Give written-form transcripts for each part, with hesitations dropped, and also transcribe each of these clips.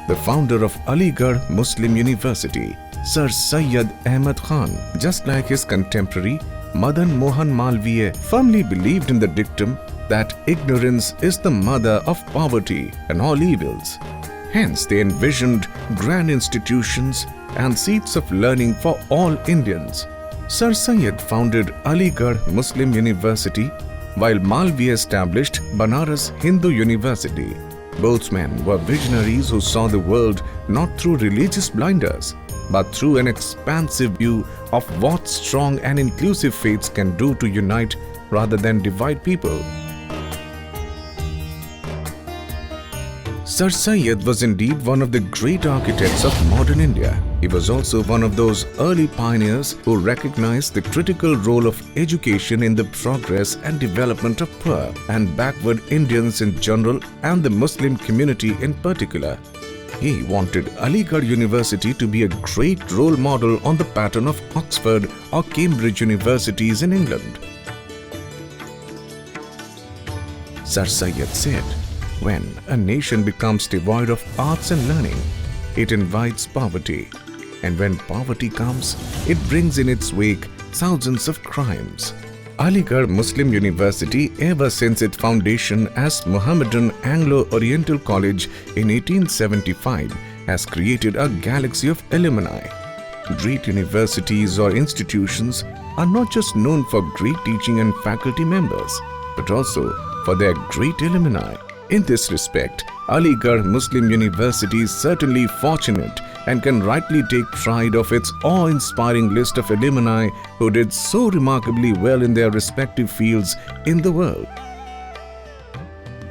The founder of Aligarh Muslim University, Sir Syed Ahmad Khan, just like his contemporary Madan Mohan Malviya, firmly believed in the dictum that ignorance is the mother of poverty and all evils. Hence, they envisioned grand institutions and seats of learning for all Indians. Sir Syed founded Aligarh Muslim University, while Malviya established Banaras Hindu University. Both men were visionaries who saw the world not through religious blinders, but through an expansive view of what strong and inclusive faiths can do to unite rather than divide people. Sir Syed was indeed one of the great architects of modern India. He was also one of those early pioneers who recognized the critical role of education in the progress and development of poor and backward Indians in general and the Muslim community in particular. He wanted Aligarh University to be a great role model on the pattern of Oxford or Cambridge universities in England. Sir Syed said, "When a nation becomes devoid of arts and learning, it invites poverty. And when poverty comes, it brings in its wake thousands of crimes." Aligarh Muslim University, ever since its foundation as Mohammedan Anglo-Oriental College in 1875, has created a galaxy of alumni. Great universities or institutions are not just known for great teaching and faculty members, but also for their great alumni. In this respect, Aligarh Muslim University is certainly fortunate and can rightly take pride of its awe-inspiring list of alumni who did so remarkably well in their respective fields in the world.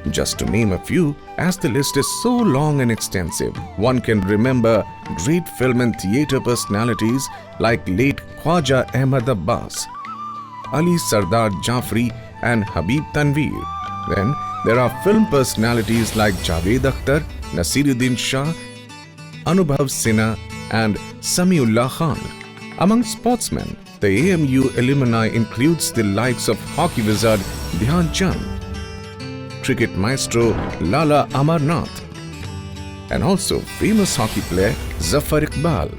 Just to name a few, as the list is so long and extensive, one can remember great film and theatre personalities like late Khwaja Ahmad Abbas, Ali Sardar Jafri and Habib Tanveer. Then there are film personalities like Javed Akhtar, Nasiruddin Shah, Anubhav Sinha and Samiullah Khan. Among sportsmen, the AMU alumni includes the likes of hockey wizard Dhyan Chand, cricket maestro Lala Amarnath, and also famous hockey player Zafar Iqbal.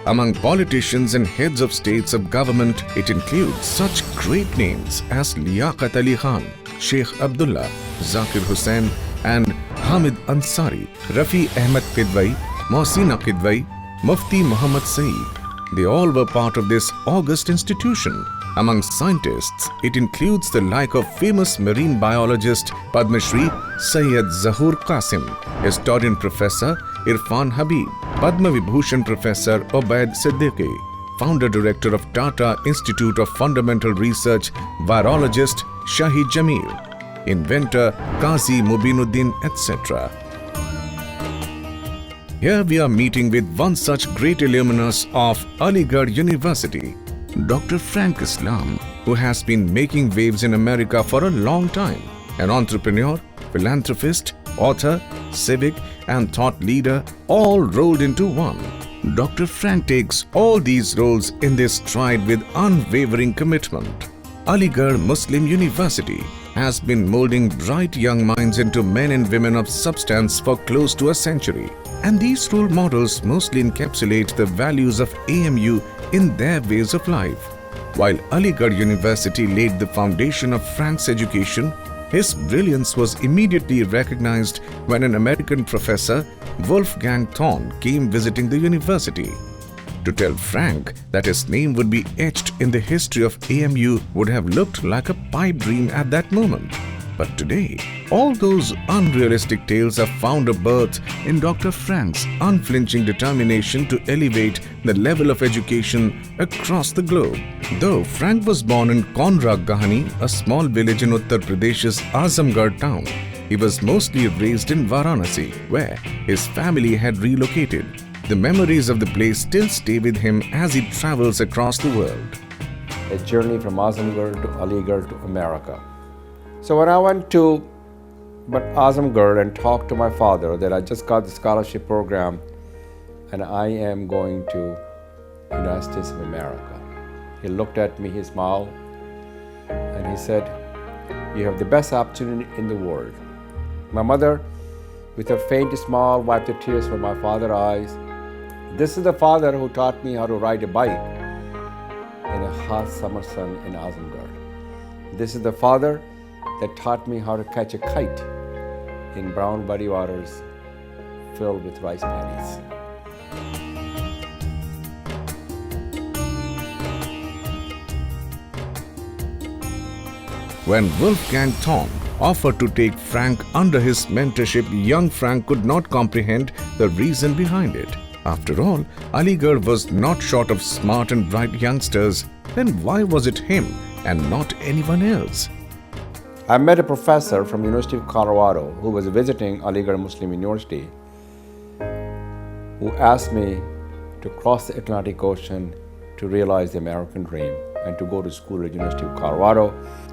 Among politicians and heads of states of government, it includes such great names as Liaqat Ali Khan, Sheikh Abdullah, Zakir Hussain and Hamid Ansari, Rafi Ahmad Kidwai, Mohsin Kidwai, Mufti Muhammad Saeed. They all were part of this august institution. Among scientists, it includes the like of famous marine biologist Padma Shri Sayyid Zahur Qasim, historian Professor Irfan Habib, Padma Vibhushan Professor Obaid Siddiqui, founder director of Tata Institute of Fundamental Research, virologist Shahid Jamil, inventor Qazi Mubinuddin, etc. Here we are meeting with one such great alumnus of Aligarh University, Dr. Frank Islam, who has been making waves in America for a long time. An entrepreneur, philanthropist, author, civic and thought leader, all rolled into one. Dr. Frank takes all these roles in their stride with unwavering commitment. Aligarh Muslim University has been molding bright young minds into men and women of substance for close to a century. And these role models mostly encapsulate the values of AMU in their ways of life. While Aligarh University laid the foundation of Frank's education, his brilliance was immediately recognized when an American professor, Wolfgang Thorne, came visiting the university. To tell Frank that his name would be etched in the history of AMU would have looked like a pipe dream at that moment. But today, all those unrealistic tales have found a birth in Dr. Frank's unflinching determination to elevate the level of education across the globe. Though Frank was born in Konra Gahani, a small village in Uttar Pradesh's Azamgarh town, he was mostly raised in Varanasi, where his family had relocated. the memories of the place still stay with him as he travels across the world. A journey from Azamgarh to Aligarh to America. So when I went to Azamgarh and talked to my father that I just got the scholarship program and I am going to United States of America, he looked at me, he smiled, and he said, "You have the best opportunity in the world." My mother, with her faint smile, wiped the tears from my father's eyes. This is the father who taught me how to ride a bike in a hot summer sun in Azamgarh. This is the father that taught me how to catch a kite in brown muddy waters filled with rice paddies. When Wolfgang Thon offered to take Frank under his mentorship, young Frank could not comprehend the reason behind it. After all, Aligarh was not short of smart and bright youngsters. Then why was it him and not anyone else? I met a professor from University of Colorado who was visiting Aligarh Muslim University, who asked me to cross the Atlantic Ocean to realize the American dream and to go to school at University of Colorado.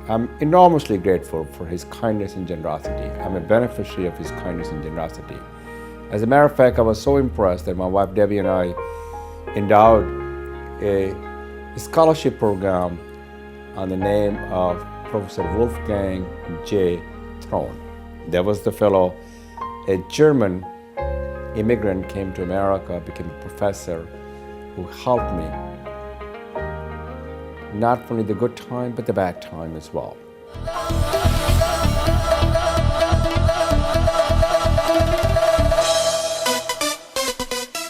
I'm enormously grateful for his kindness and generosity. I'm a beneficiary of his kindness and generosity. As a matter of fact, I was so impressed that my wife Debbie and I endowed a scholarship program on the name of Professor Wolfgang J. Thon. That was the fellow, a German immigrant, came to America, became a professor who helped me, not only the good time, but the bad time as well.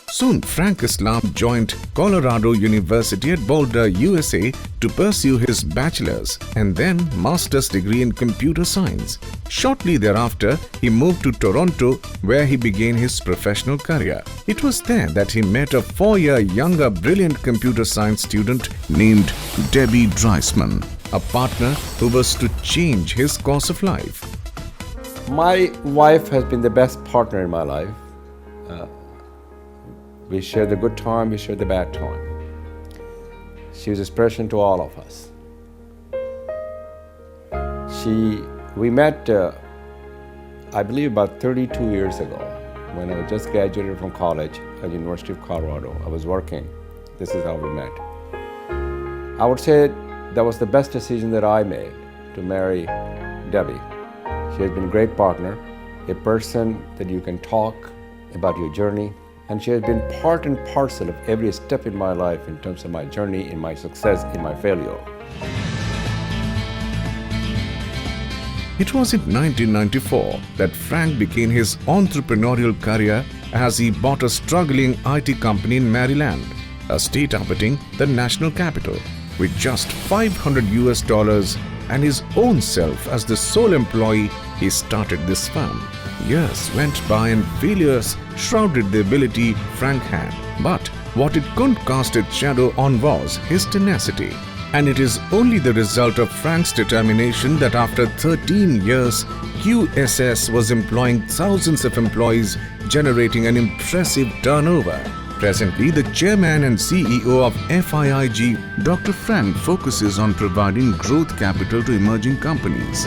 Soon, Frank Islam joined Colorado University at Boulder, USA to pursue his bachelor's and then master's degree in computer science. Shortly thereafter, he moved to Toronto where he began his professional career. It was there that he met a 4-year younger brilliant computer science student named Debbie Dreisman, a partner who was to change his course of life. My wife has been the best partner in my life. We share the good time, we share the bad time. She was a inspiration to all of us. We met, I believe, about 32 years ago when I was just graduated from college at the University of Colorado. I was working. This is how we met. I would say that was the best decision that I made, to marry Debbie. She has been a great partner, a person that you can talk about your journey, and she has been part and parcel of every step in my life in terms of my journey, in my success, in my failure. It was in 1994 that Frank began his entrepreneurial career as he bought a struggling IT company in Maryland, a state orbiting the national capital. With just $500 and his own self as the sole employee, he started this firm. Years went by and failures shrouded the ability Frank had. But what it couldn't cast its shadow on was his tenacity. And it is only the result of Frank's determination that after 13 years, QSS was employing thousands of employees, generating an impressive turnover. Presently, the chairman and CEO of FIIG, Dr. Frank, focuses on providing growth capital to emerging companies,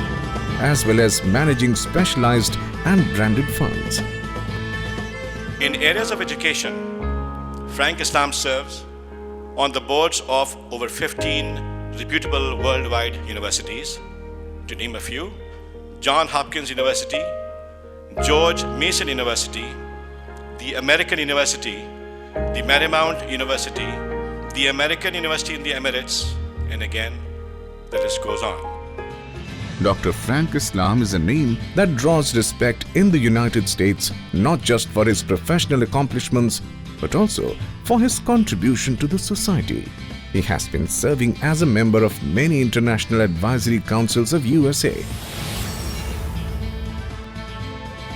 as well as managing specialized and branded funds. In areas of education, Frank Islam serves on the boards of over 15 reputable worldwide universities. To name a few: Johns Hopkins University, George Mason University, the American University, the Marymount University, the American University in the Emirates, and again, the list goes on. Dr. Frank Islam is a name that draws respect in the United States, not just for his professional accomplishments, but also for his contribution to the society. He has been serving as a member of many international advisory councils of USA.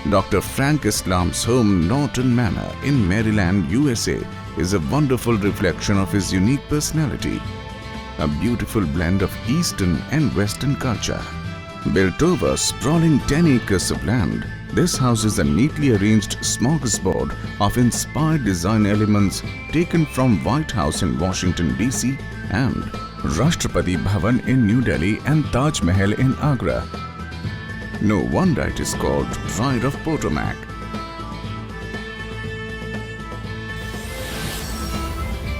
Dr. Frank Islam's home, Norton Manor in Maryland, USA, is a wonderful reflection of his unique personality, a beautiful blend of Eastern and Western culture. Built over sprawling 10 acres of land, This houses a neatly arranged smorgasbord of inspired design elements taken from White House in Washington, D.C. and Rashtrapati Bhavan in New Delhi and Taj Mahal in Agra. No wonder it is called Pride of Potomac.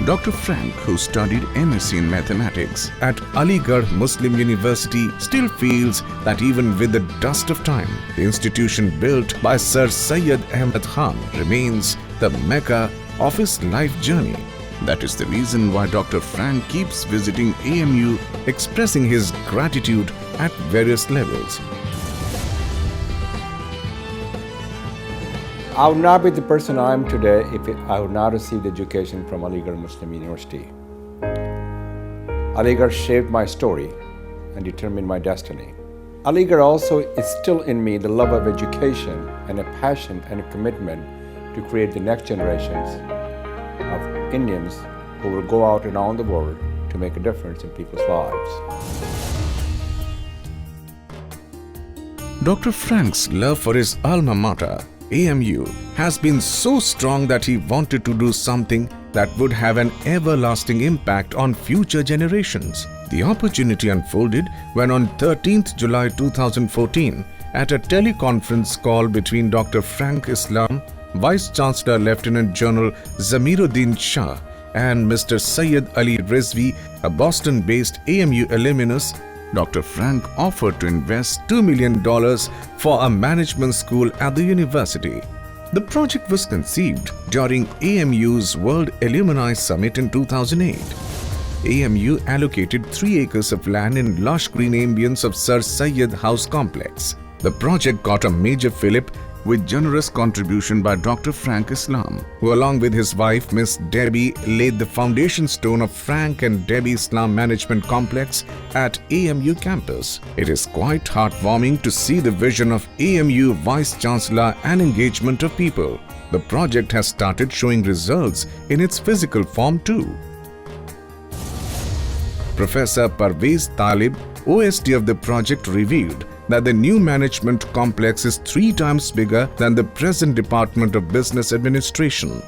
Dr. Frank, who studied MSc in mathematics at Aligarh Muslim University, still feels that even with the dust of time, the institution built by Sir Syed Ahmad Khan remains the mecca of his life journey. That is the reason why Dr. Frank keeps visiting AMU, expressing his gratitude at various levels. I would not be the person I am today if I would not received education from Aligarh Muslim University. Aligarh shaped my story and determined my destiny. Aligarh also instilled in me the love of education and a passion and a commitment to create the next generations of Indians who will go out around the world to make a difference in people's lives. Dr. Frank's love for his alma mater, AMU, has been so strong that he wanted to do something that would have an everlasting impact on future generations. The opportunity unfolded when on 13th July 2014, at a teleconference call between Dr. Frank Islam, Vice Chancellor Lieutenant General Zamiruddin Shah, and Mr. Syed Ali Rizvi, a Boston-based AMU alumnus, Dr. Frank offered to invest $2 million for a management school at the university. The project was conceived during AMU's World Alumni Summit in 2008. AMU allocated 3 acres of land in lush green ambience of Sir Syed House complex. The project got a major fillip with generous contribution by Dr. Frank Islam, who along with his wife Miss Debbie laid the foundation stone of Frank and Debbie Islam Management Complex at AMU campus. It is quite heartwarming to see the vision of AMU Vice Chancellor and engagement of people. The project has started showing results in its physical form too. Professor Parvez Talib, OSD of the project, revealed that the new management complex is 3 times bigger than the present Department of Business Administration.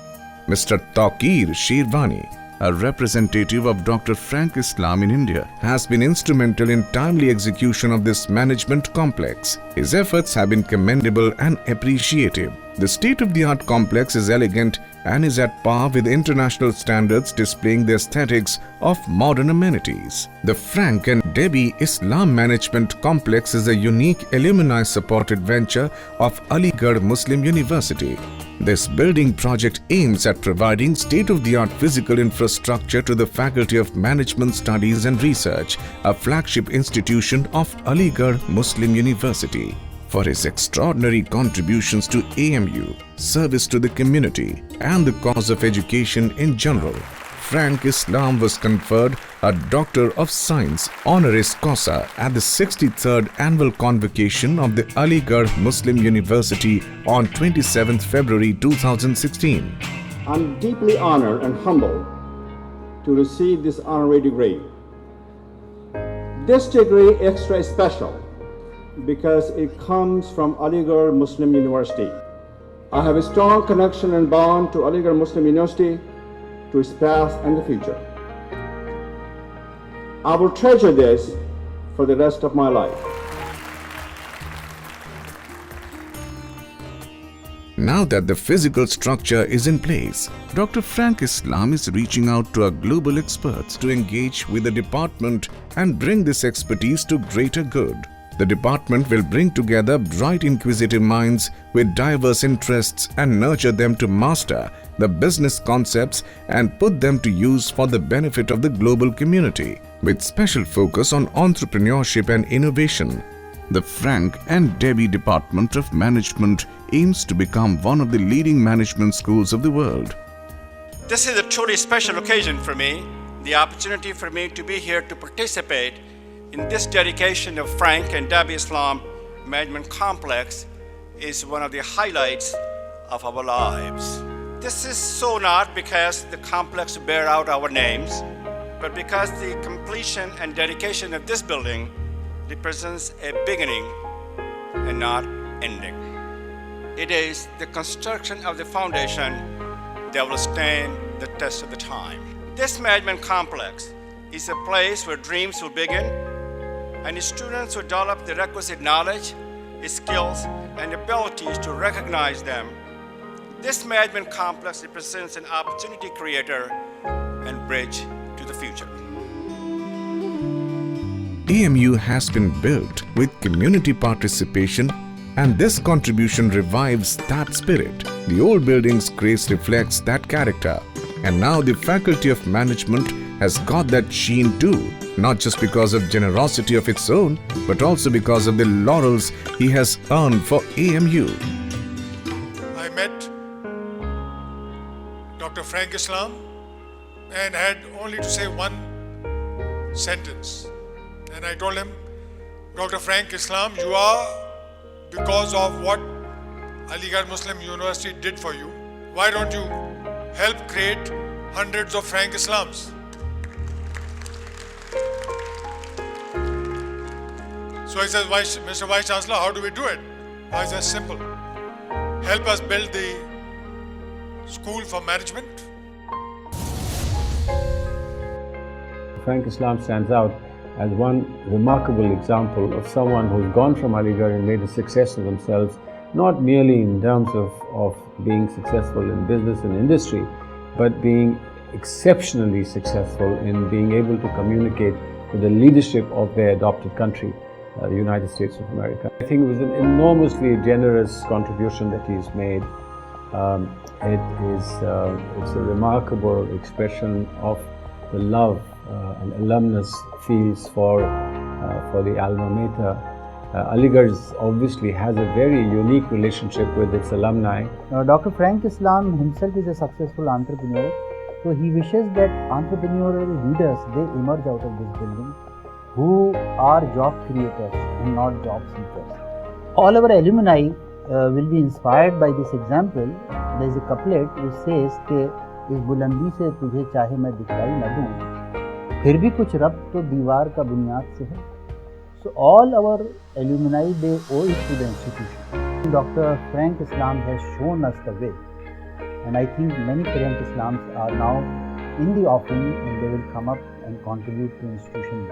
Mr. Taqir Shirvani, a representative of Dr. Frank Islam in India, has been instrumental in timely execution of this management complex. His efforts have been commendable and appreciated. The state-of-the-art complex is elegant and is at par with international standards, displaying the aesthetics of modern amenities. The Frank and Debbie Islam Management Complex is a unique alumni-supported venture of Aligarh Muslim University. This building project aims at providing state-of-the-art physical infrastructure to the Faculty of Management Studies and Research, a flagship institution of Aligarh Muslim University. For his extraordinary contributions to AMU, service to the community, and the cause of education in general, Frank Islam was conferred a Doctor of Science honoris causa at the 63rd Annual Convocation of the Aligarh Muslim University on 27th February 2016. I'm deeply honored and humbled to receive this honorary degree. This degree is extra special because it comes from Aligarh Muslim University. I have a strong connection and bond to Aligarh Muslim University, to its past and the future. I will treasure this for the rest of my life. Now that the physical structure is in place, Dr. Frank Islam is reaching out to our global experts to engage with the department and bring this expertise to greater good. The department will bring together bright, inquisitive minds with diverse interests and nurture them to master the business concepts and put them to use for the benefit of the global community, with special focus on entrepreneurship and innovation. The Frank and Debbie Department of Management aims to become one of the leading management schools of the world. This is a truly special occasion for me, the opportunity for me to be here to participate in this dedication of Frank and Debbie Islam Management Complex is one of the highlights of our lives. This is so not because the complex bear out our names, but because the completion and dedication of this building represents a beginning and not ending. It is the construction of the foundation that will stand the test of the time. This management complex is a place where dreams will begin and students will develop the requisite knowledge, skills, and abilities to recognize them. This management complex represents an opportunity creator and bridge to the future. AMU has been built with community participation, and this contribution revives that spirit. The old building's grace reflects that character, and now the Faculty of Management has got that sheen too, not just because of generosity of its own, but also because of the laurels he has earned for AMU. I met Dr. Frank Islam and had only to say one sentence. And I told him, Dr. Frank Islam, you are, because of what Aligarh Muslim University did for you, why don't you help create hundreds of Frank Islams? So he says, Mr. Vice Chancellor, how do we do it? I said, simple. Help us build the school for management. Frank Islam stands out as one remarkable example of someone who's gone from Aligarh and made a success of themselves, not merely in terms of being successful in business and industry, but being exceptionally successful in being able to communicate with the leadership of their adopted country, the United States of America. I think it was an enormously generous contribution that he's made. It's a remarkable expression of the love and alumnus feels for the alma mater. Aligarh obviously has a very unique relationship with its alumni. Dr. Frank Islam himself is a successful entrepreneur, so he wishes that entrepreneurial leaders, they emerge out of this building who are job creators and not job seekers. All our alumni will be inspired by this example. There is a couplet which says कि इस बुलंदी से तुझे चाहे मैं दिखाई न दूँ, फिर भी कुछ रब्त तो दीवार का बुनियाद से है. So all our alumni, they owe it to the institution. Dr. Frank Islam has shown us the way, and I think many Frank Islams are now in the offing and they will come up and contribute to institution.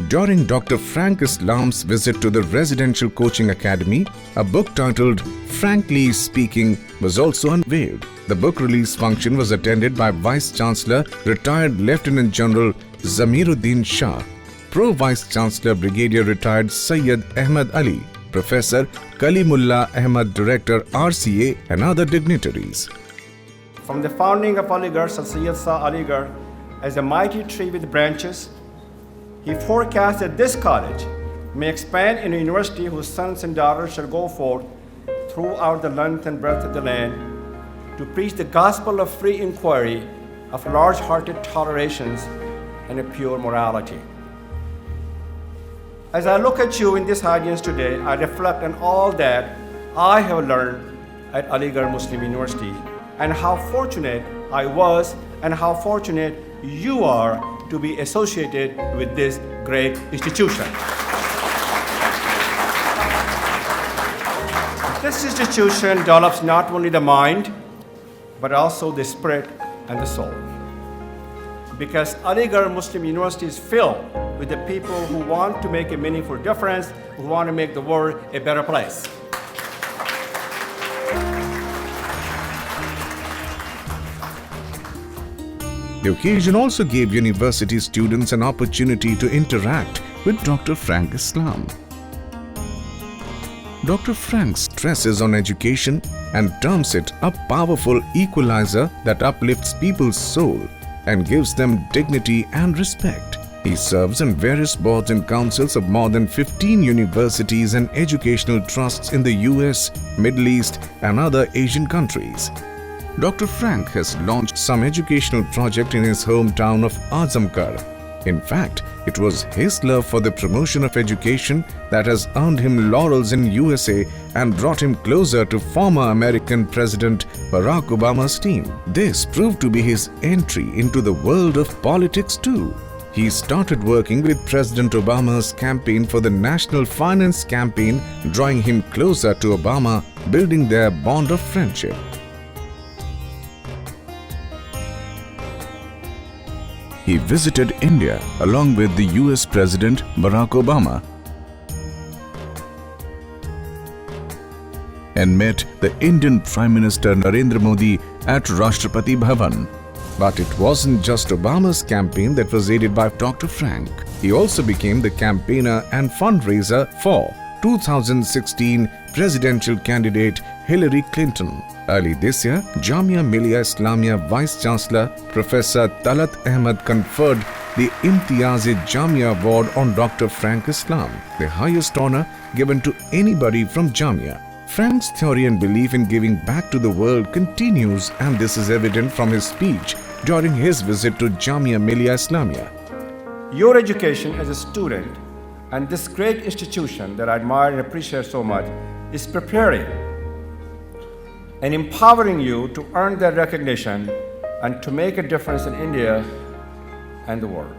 During Dr. Frank Islam's visit to the Residential Coaching Academy, a book titled Frankly Speaking was also unveiled. The book release function was attended by Vice Chancellor, retired Lieutenant General Zamiruddin Shah, Pro Vice Chancellor Brigadier retired Syed Ahmed Ali, Professor Kalimullah Ahmed, Director RCA, and other dignitaries. From the founding of Aligarh, Sayyid Shah Aligarh, as a mighty tree with branches, he forecast that this college may expand into a university whose sons and daughters shall go forth throughout the length and breadth of the land to preach the gospel of free inquiry, of large-hearted tolerations, and a pure morality. As I look at you in this audience today, I reflect on all that I have learned at Aligarh Muslim University and how fortunate I was and how fortunate you are to be associated with this great institution. This institution develops not only the mind, but also the spirit and the soul. Because Aligarh Muslim University is filled with the people who want to make a meaningful difference, who want to make the world a better place. The occasion also gave university students an opportunity to interact with Dr. Frank Islam. Dr. Frank stresses on education and terms it a powerful equalizer that uplifts people's soul and gives them dignity and respect. He serves on various boards and councils of more than 15 universities and educational trusts in the US, Middle East, and other Asian countries. Dr. Frank has launched some educational project in his hometown of Azamgarh. In fact, it was his love for the promotion of education that has earned him laurels in USA and brought him closer to former American President Barack Obama's team. This proved to be his entry into the world of politics too. he started working with President Obama's campaign for the National Finance Campaign, drawing him closer to Obama, building their bond of friendship. He visited India along with the US President Barack Obama and met the Indian Prime Minister Narendra Modi at Rashtrapati Bhavan. But it wasn't just Obama's campaign that was aided by Dr. Frank. He also became the campaigner and fundraiser for 2016 presidential candidate Hillary Clinton. Early this year, Jamia Millia Islamia Vice Chancellor Professor Talat Ahmed conferred the Imtiaz-e Jamia Award on Dr. Frank Islam, the highest honor given to anybody from Jamia. Frank's theory and belief in giving back to the world continues, and this is evident from his speech during his visit to Jamia Millia Islamia. Your education as a student and this great institution that I admire and appreciate so much is preparing and empowering you to earn that recognition and to make a difference in India and the world.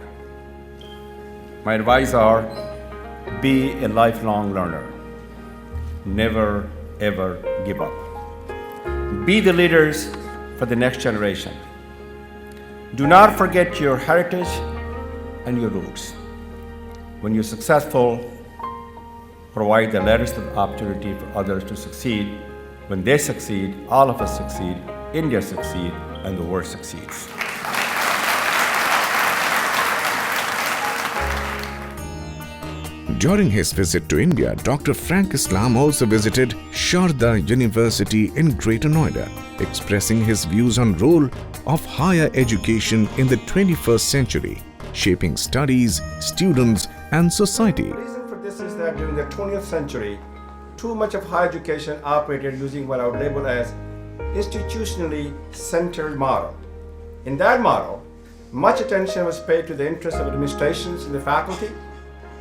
My advice are, be a lifelong learner. Never, ever give up. Be the leaders for the next generation. Do not forget your heritage and your roots. When you're successful, provide the latest opportunity for others to succeed. When they succeed, all of us succeed, India succeeds, and the world succeeds. During his visit to India, Dr. Frank Islam also visited Sharda University in Greater Noida, expressing his views on role of higher education in the 21st century, shaping studies, students, and society. The reason for this is that during the 20th century, too much of higher education operated using what I would label as institutionally centered model. In that model, much attention was paid to the interests of administrations in the faculty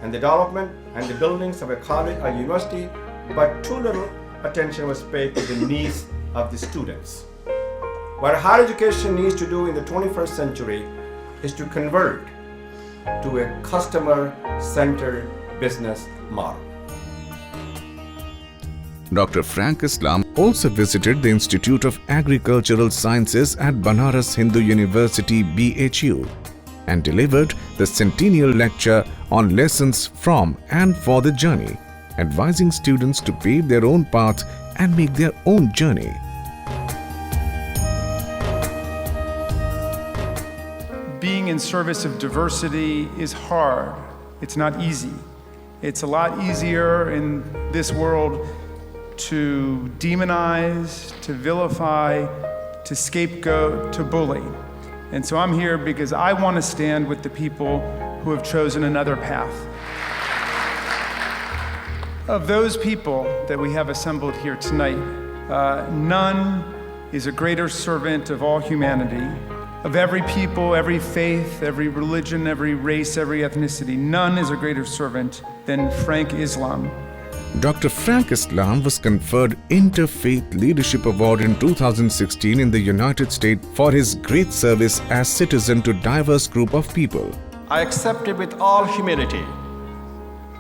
and the development and the buildings of a college or university, but too little attention was paid to the needs of the students. What higher education needs to do in the 21st century is to convert to a customer-centered business model. Dr. Frank Islam also visited the Institute of Agricultural Sciences at Banaras Hindu University BHU and delivered the Centennial Lecture on lessons from and for the journey, advising students to pave their own path and make their own journey. Being in service of diversity is hard. It's not easy. It's a lot easier in this world to demonize, to vilify, to scapegoat, to bully. And so I'm here because I want to stand with the people who have chosen another path. Of those people that we have assembled here tonight, none is a greater servant of all humanity, of every people, every faith, every religion, every race, every ethnicity. None is a greater servant than Frank Islam. Dr. Frank Islam was conferred Interfaith Leadership Award in 2016 in the United States for his great service as citizen to diverse group of people. I accept it with all humility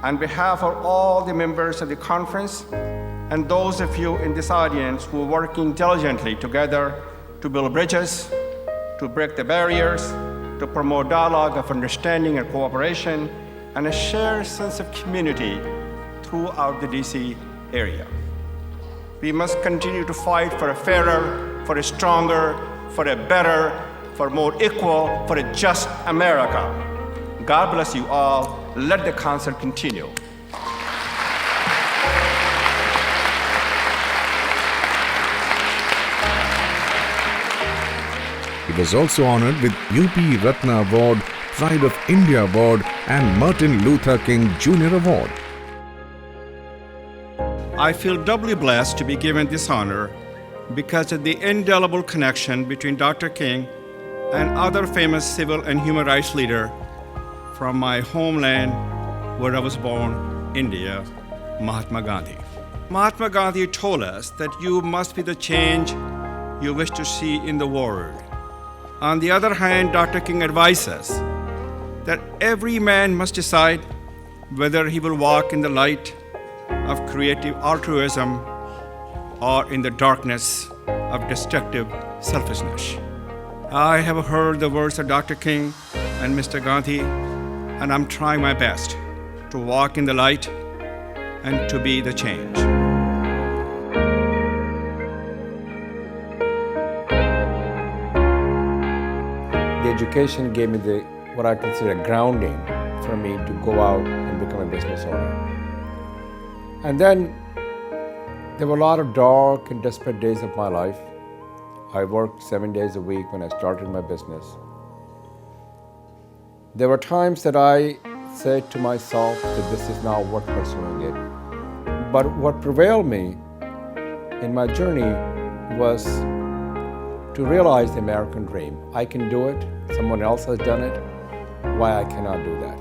on behalf of all the members of the conference and those of you in this audience who are working diligently together to build bridges, to break the barriers, to promote dialogue of understanding and cooperation, and a shared sense of community throughout the DC area. We must continue to fight for a fairer, for a stronger, for a better, for a more equal, for a just America. God bless you all. Let the concert continue. He was also honored with UP Ratna Award, Pride of India Award, and Martin Luther King Jr. Award. I feel doubly blessed to be given this honor because of the indelible connection between Dr. King and other famous civil and human rights leaders from my homeland where I was born, India, Mahatma Gandhi. Mahatma Gandhi told us that you must be the change you wish to see in the world. On the other hand, Dr. King advised us that every man must decide whether he will walk in the light of creative altruism or in the darkness of destructive selfishness. I have heard the words of Dr. King and Mr. Gandhi, and I'm trying my best to walk in the light and to be the change. The education gave me what I consider grounding for me to go out and become a business owner. And then there were a lot of dark and desperate days of my life. I worked 7 days a week when I started my business. There were times that I said to myself that this is not worth pursuing it. But what prevailed me in my journey was to realize the American dream. I can do it. Someone else has done it. Why I cannot do that?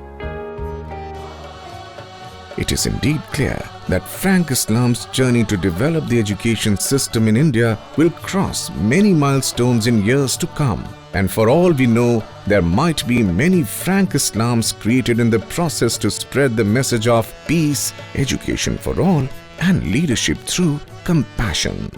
It is indeed clear that Frank Islam's journey to develop the education system in India will cross many milestones in years to come. And for all we know, there might be many Frank Islams created in the process to spread the message of peace, education for all, and leadership through compassion.